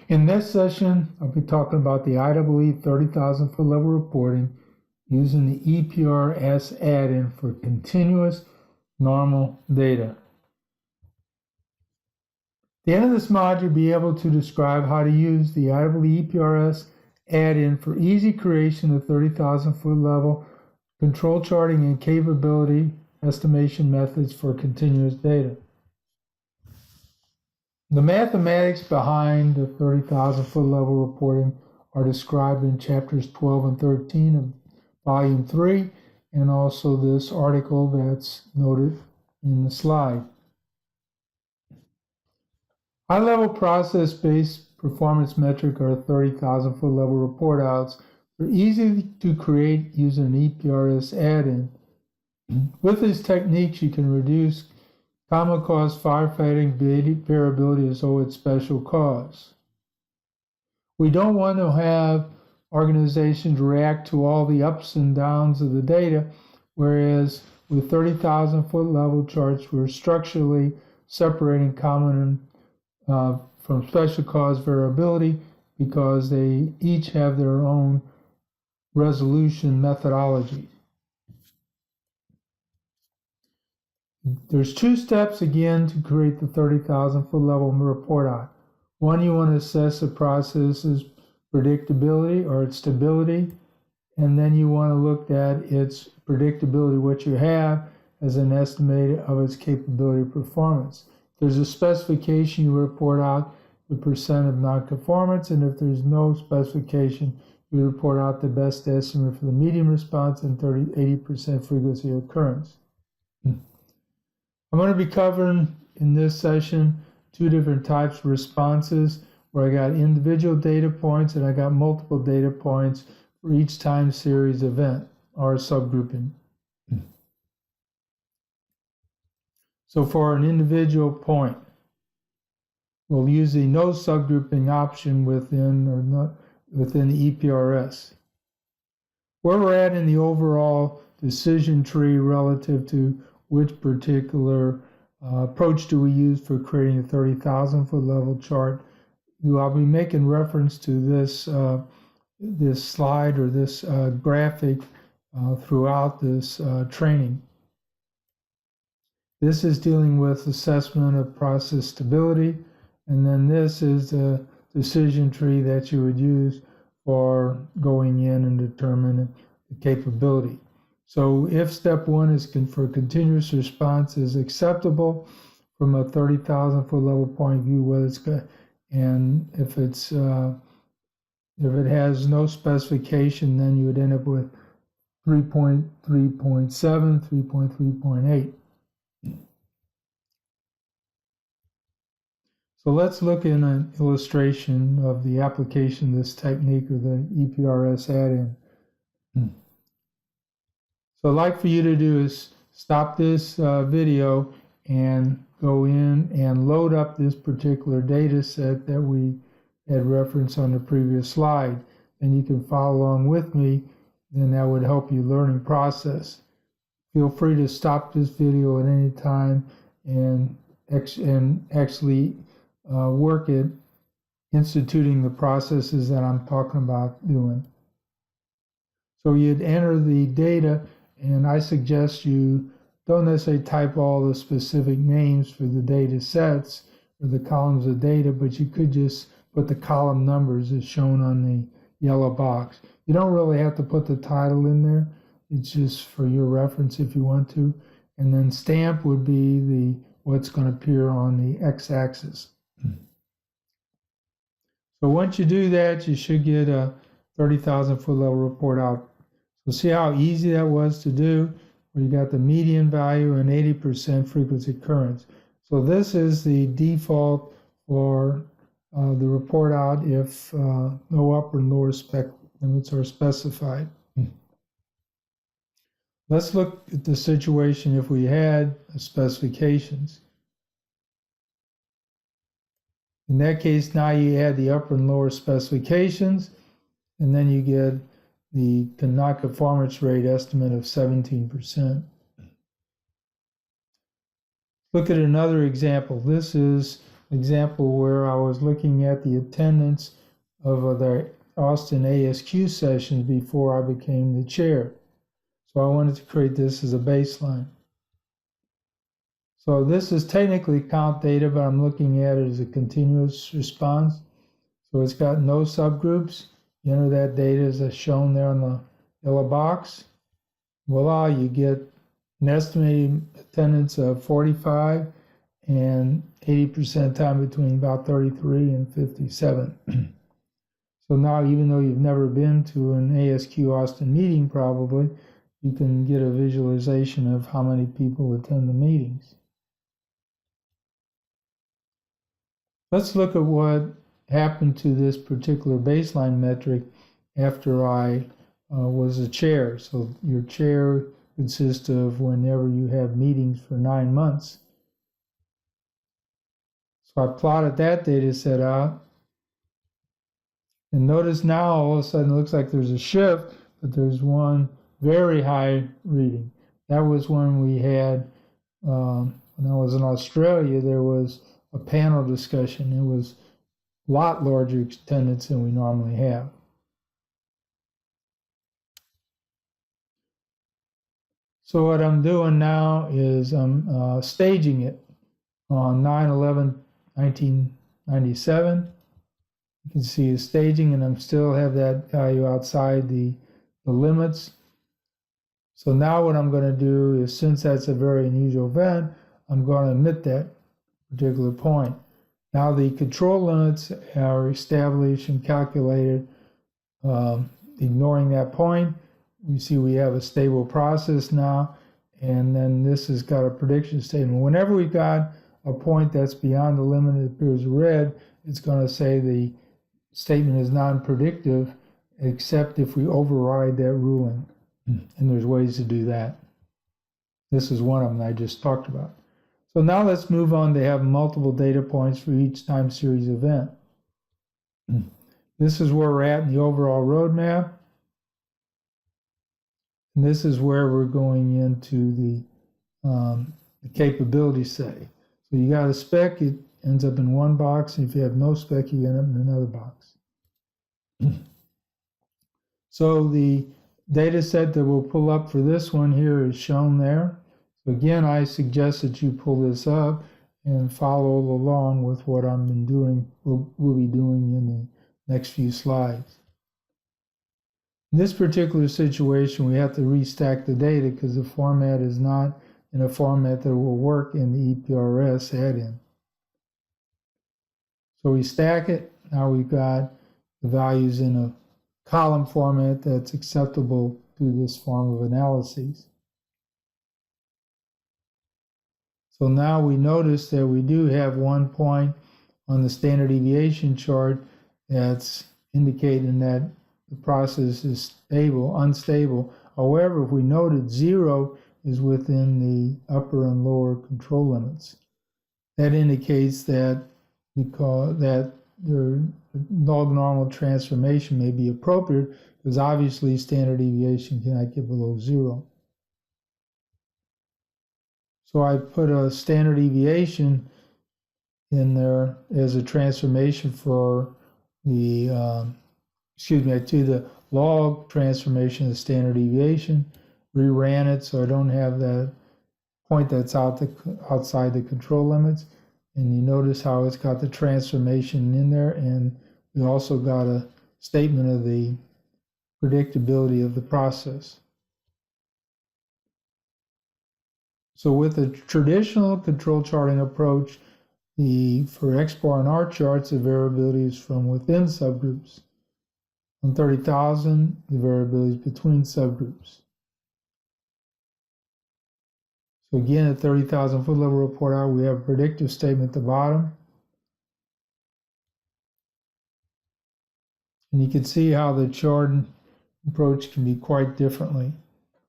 In this session, I'll be talking about the IEEE 30,000 foot level reporting using the EPRS add-in for continuous normal data. At the end of this module, you'll be able to describe how to use the IEEE EPRS add-in for easy creation of 30,000 foot level control charting and capability estimation methods for continuous data. The mathematics behind the 30,000 foot level reporting are described in chapters 12 and 13 of volume 3, and also this article that's noted in the slide. High-level process-based performance metric or 30,000 foot level report outs are easy to create using an EPRS add-in. With these techniques, you can reduce common cause firefighting variability as though it's special cause. We don't want to have organizations react to all the ups and downs of the data, whereas with 30,000 foot level charts, we're structurally separating common from special cause variability because they each have their own resolution methodology. There's two steps again to create the 30,000 foot level report out. One, you want to assess the process's predictability or its stability, and then you want to look at its predictability, what you have, as an estimate of its capability performance. If there's a specification, you report out the percent of nonconformance, and if there's no specification, you report out the best estimate for the median response and 80% frequency of occurrence. I'm going to be covering in this session two different types of responses where I got individual data points and I got multiple data points for each time series event or subgrouping. So for an individual point, we'll use the no subgrouping option within the EPRS. Where we're at in the overall decision tree relative to which particular approach do we use for creating a 30,000 foot level chart. I'll be making reference to this this slide or this graphic throughout this training. This is dealing with assessment of process stability, and then this is the decision tree that you would use for going in and determining the capability. So if step one is for continuous response is acceptable from a 30,000 foot level point of view, whether it's good, and if it has no specification, then you would end up with 3.3.7, 3.3.8. So let's look in an illustration of the application of this technique or the EPRS add-in. So I'd like for you to do is stop this video and go in and load up this particular data set that we had referenced on the previous slide. And you can follow along with me, then that would help you learning process. Feel free to stop this video at any time and actually work at instituting the processes that I'm talking about doing. So you'd enter the data, and I suggest you don't necessarily type all the specific names for the data sets or the columns of data, but you could just put the column numbers as shown on the yellow box. You don't really have to put the title in there. It's just for your reference if you want to. And then stamp would be what's going to appear on the x-axis. So once you do that, you should get a 30,000 foot level report out. So see how easy that was to do, where you got the median value and 80% frequency occurrence. So this is the default for the report out if no upper and lower spec limits are specified. Let's look at the situation if we had specifications. In that case, now you add the upper and lower specifications, and then you get the nonconformance rate estimate of 17%. Look at another example. This is example where I was looking at the attendance of the Austin ASQ sessions before I became the chair. So I wanted to create this as a baseline. So this is technically count data, but I'm looking at it as a continuous response. So it's got no subgroups. You enter that data as shown there in the yellow box. Voila, you get an estimated attendance of 45 and 80% time between about 33 and 57. So now, even though you've never been to an ASQ Austin meeting probably, you can get a visualization of how many people attend the meetings. Let's look at what happened to this particular baseline metric after I was a chair. So your chair consists of whenever you have meetings for 9 months. So I plotted that data set out. And notice now all of a sudden it looks like there's a shift, but there's one very high reading. That was when we had, when I was in Australia, there was a panel discussion. It was a lot larger attendance than we normally have. So what I'm doing now is I'm staging it on 9/11/1997. You can see the staging, and I'm still have that value outside the limits. So now what I'm going to do is, since that's a very unusual event, I'm going to omit that particular point. Now the control limits are established and calculated. Ignoring that point, we see we have a stable process now, and then this has got a prediction statement. Whenever we've got a point that's beyond the limit that appears red, it's going to say the statement is non-predictive, except if we override that ruling. And there's ways to do that. This is one of them I just talked about. So now let's move on to have multiple data points for each time series event. This is where we're at in the overall roadmap. And this is where we're going into the capability setting. So you got a spec, it ends up in one box, and if you have no spec, you end up in another box. So the data set that we'll pull up for this one here is shown there. So again, I suggest that you pull this up and follow along with what I've been doing, we'll be doing in the next few slides. In this particular situation, we have to restack the data because the format is not in a format that will work in the EPRS add-in. So we stack it. Now we've got the values in a column format that's acceptable to this form of analyses. So now we notice that we do have one point on the standard deviation chart that's indicating that the process is unstable. However, if we noted 0 is within the upper and lower control limits, that indicates that the log normal transformation may be appropriate, because obviously standard deviation cannot get below 0. So I put a standard deviation in there as a transformation for the, I do the log transformation of the standard deviation, reran it so I don't have that point that's outside the control limits. And you notice how it's got the transformation in there, and we also got a statement of the predictability of the process. So with a traditional control charting approach, for XBAR and R charts, the variability is from within subgroups. On 30,000, the variability is between subgroups. So again, at 30,000 foot level report out, we have a predictive statement at the bottom. And you can see how the charting approach can be quite differently.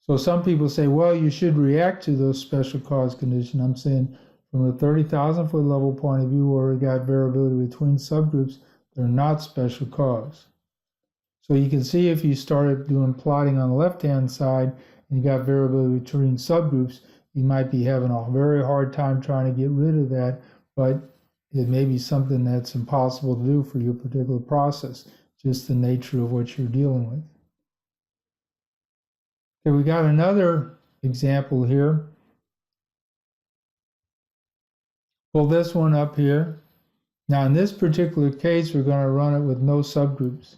So some people say, well, you should react to those special cause conditions. I'm saying from the 30,000 foot level point of view, where we got variability between subgroups, they're not special cause. So you can see if you started doing plotting on the left-hand side and you got variability between subgroups, you might be having a very hard time trying to get rid of that. But it may be something that's impossible to do for your particular process, just the nature of what you're dealing with. Okay, we got another example here. Pull this one up here. Now in this particular case, we're going to run it with no subgroups.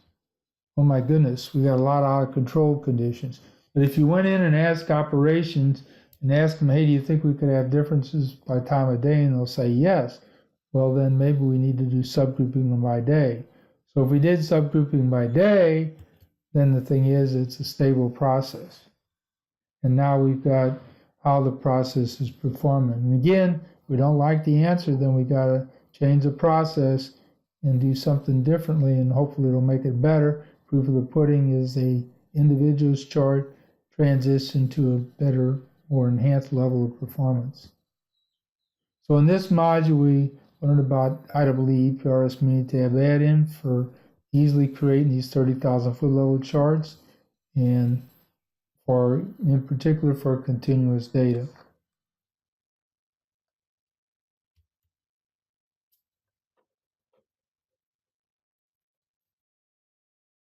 Oh my goodness, we got a lot of out of control conditions. But if you went in and asked operations and asked them, hey, do you think we could have differences by time of day? And they'll say yes. Well, then maybe we need to do subgrouping them by day. So if we did subgrouping by day, then the thing is it's a stable process. And now we've got how the process is performing. And again, if we don't like the answer, then we got to change the process and do something differently, and hopefully it'll make it better. Proof of the pudding is a individual's chart transition to a better or enhanced level of performance. So in this module, we learned about IEEE EPRS Minitab add-in for easily creating these 30,000 foot level charts, and in particular for continuous data.